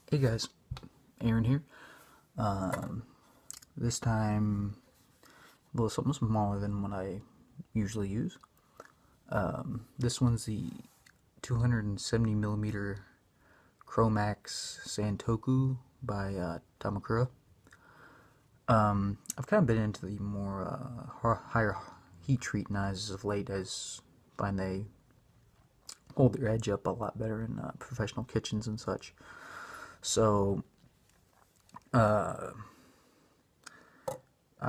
Hey guys, Aaron here. This time a little something smaller than what I usually use. This one's the 270 millimeter chromax santoku by Takamura. I've kind of been into the more higher heat treat knives of late, as I find they hold their edge up a lot better in professional kitchens and such. So I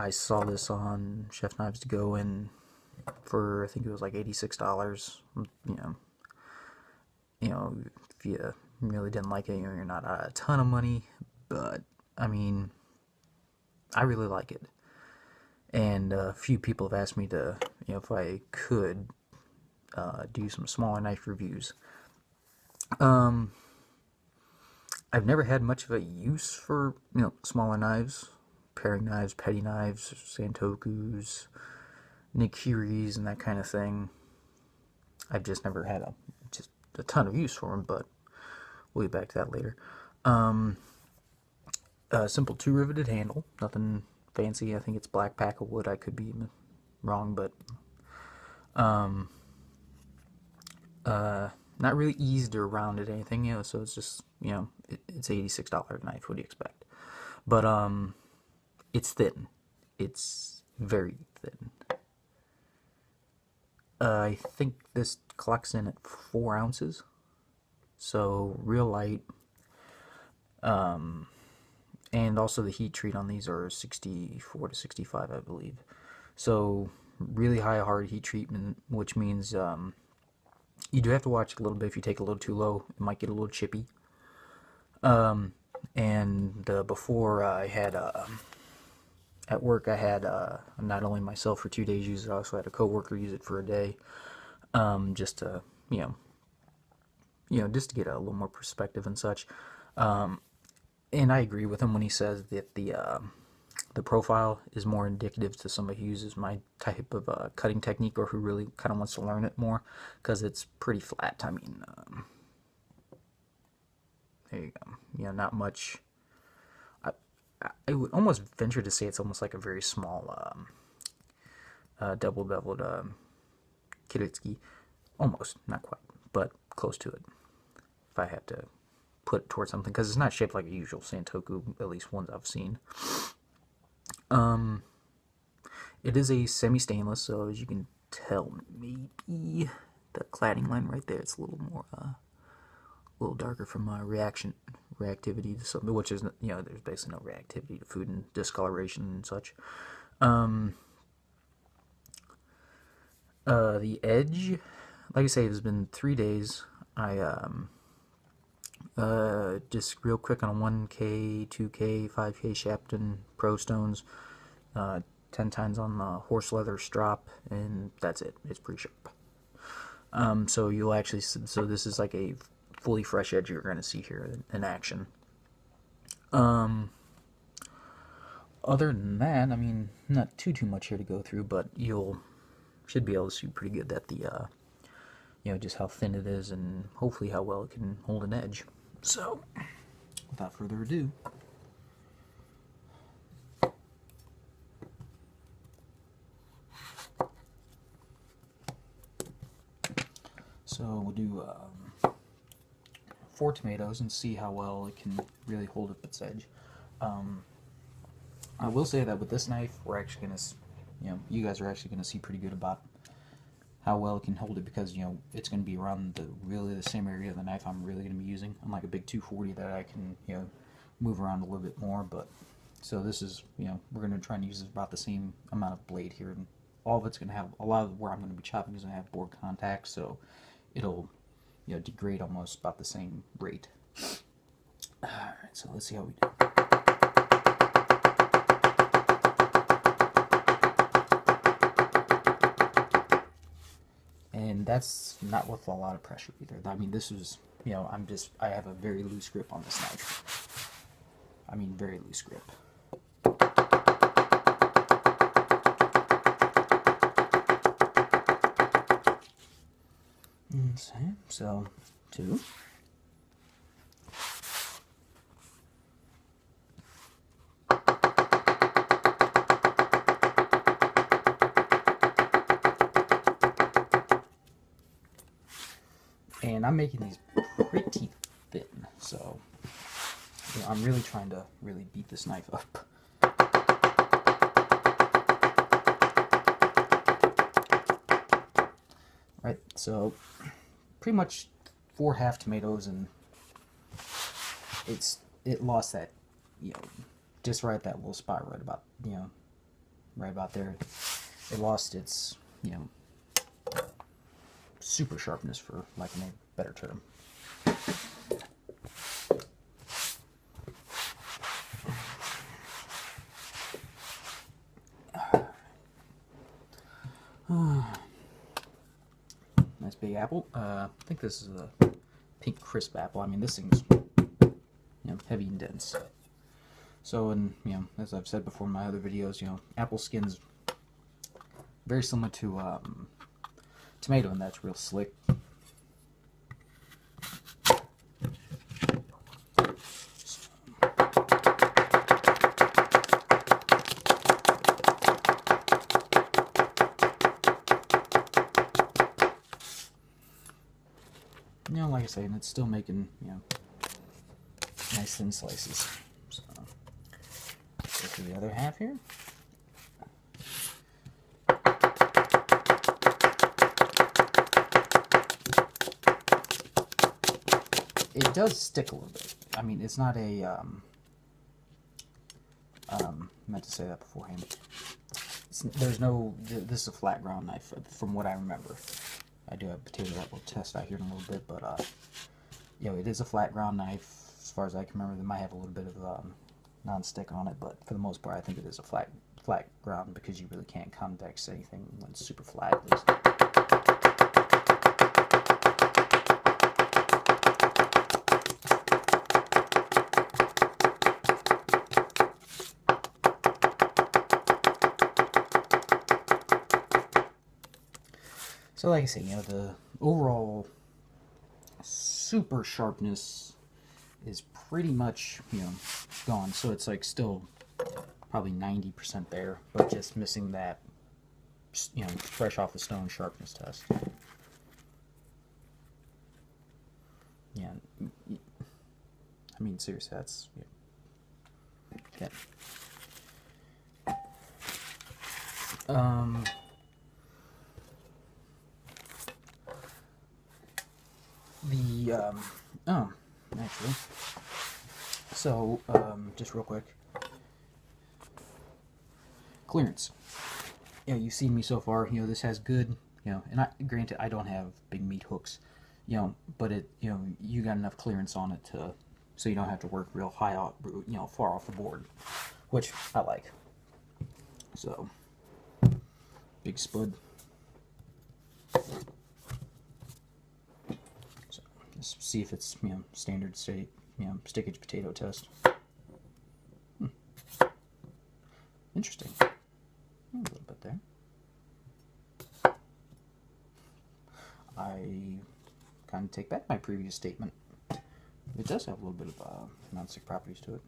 saw this on Chef Knives to Go, and for I think it was like $86. If you really didn't like it, you're not a ton of money, but I mean, I really like it. And a few people have asked me to, if I could do some smaller knife reviews. I've never had much of a use for smaller knives, paring knives, petty knives, santokus, nikiris, and that kind of thing. I've just never had a ton of use for them, but we'll get back to that later. A simple 2 riveted handle, nothing fancy. I think it's black pack of wood. I could be wrong, but not really eased or rounded anything, so it's just, it's $86 knife. What do you expect? But it's thin. It's very thin. I think this clocks in at 4 ounces, so real light. And also the heat treat on these are 64 to 65, I believe. So really high hard heat treatment, which means you do have to watch a little bit. If you take a little too low, it might get a little chippy. Before I had at work, I had not only myself for 2 days use it, I also had a coworker use it for a day, just to just to get a little more perspective and such. And I agree with him when he says that the profile is more indicative to somebody who uses my type of cutting technique, or who really kind of wants to learn it more, because it's pretty flat. I mean, there you go. Not much. I would almost venture to say it's almost like a very small double beveled Kiritsky. Almost, not quite, but close to it. If I had to put it towards something, because it's not shaped like a usual santoku, at least ones I've seen. It is a semi-stainless, so as you can tell, maybe the cladding line right there, it's a little more, a little darker from reactivity to something, which is, there's basically no reactivity to food and discoloration and such. The edge, like I say, it has been 3 days. I just real quick on a 1K, 2K, 5K Shapton Pro Stones, 10 times on the horse leather strop, and that's it. It's pretty sharp. So you'll actually, so this is like a fully fresh edge you're going to see here in action. Other than that, I mean, not too much here to go through, but should be able to see pretty good that the just how thin it is, and hopefully how well it can hold an edge. So, without further ado, we'll do 4 tomatoes and see how well it can really hold up its edge. I will say that with this knife, we're actually going to, you guys are actually going to see pretty good about how well it can hold it, because it's going to be around really the same area of the knife I'm really going to be using, unlike a big 240 that I can move around a little bit more. But so this is we're going to try and use about the same amount of blade here, and all of it's going to have, a lot of where I'm going to be chopping is going to have board contact, so it'll degrade almost about the same rate. Alright, so let's see how we do. And that's not with a lot of pressure either. I mean, this is, I have a very loose grip on this knife. I mean, very loose grip. So, 2. I'm making these pretty thin, so I'm really trying to really beat this knife up. Right, so pretty much 4 half tomatoes, and it lost that, just right at that little spot right about, right about there. It lost its, super sharpness, for lack of a better term. Nice big apple. I think this is a pink crisp apple. I mean, this thing's heavy and dense. So, and as I've said before in my other videos, apple skin's very similar to tomato, and that's real slick. Like I say, and it's still making, nice thin slices. So, go to the other half here. It does stick a little bit. I mean, it's not a, meant to say that beforehand. There's no, this is a flat ground knife, from what I remember. I do have a potato that we'll test out here in a little bit, but it is a flat ground knife. As far as I can remember, they might have a little bit of non-stick on it, but for the most part, I think it is a flat ground, because you really can't convex anything when it's super flat, at least. So like I say, the overall super sharpness is pretty much, gone. So it's like still probably 90% there, but just missing that, fresh off the stone sharpness test. Yeah, I mean, seriously, that's, okay. Actually, so, just real quick, clearance. You've seen me so far, this has good, and granted, I don't have big meat hooks, but it, you got enough clearance on it so you don't have to work real high out, far off the board, which I like. So, big spud. Just see if it's, standard state, stickage potato test. Interesting. A little bit there. I kind of take back my previous statement. It does have a little bit of non-stick properties to it.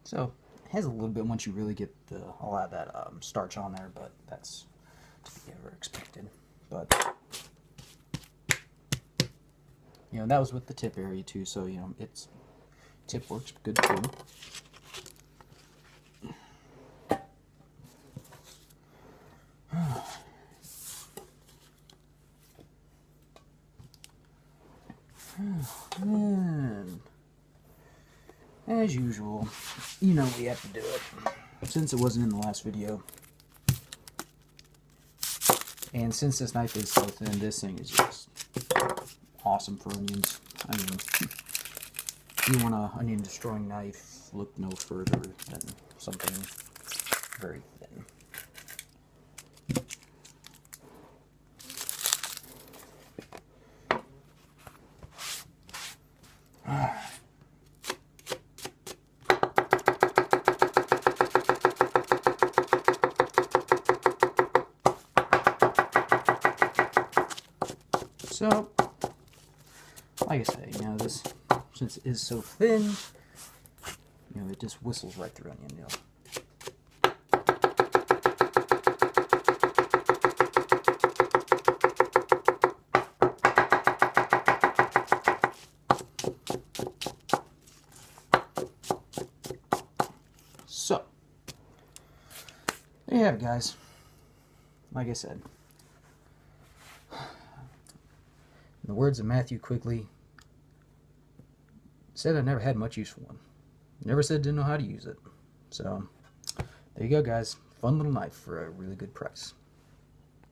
So, it has a little bit once you really get a lot of that starch on there, but that's to be ever expected. But, that was with the tip area too, so, its tip works good too. And, as usual, we have to do it, since it wasn't in the last video. And since this knife is so thin, this thing is just awesome for onions. I mean, if you want an onion destroying knife, look no further than something very thin. So, like I like I say, you know, this, since it is so thin, you know, it just whistles right through onion meal. So, there you have it, guys. Like I said, in the words of Matthew Quigley, said I never had much use for one. Never said didn't know how to use it. So, there you go, guys. Fun little knife for a really good price.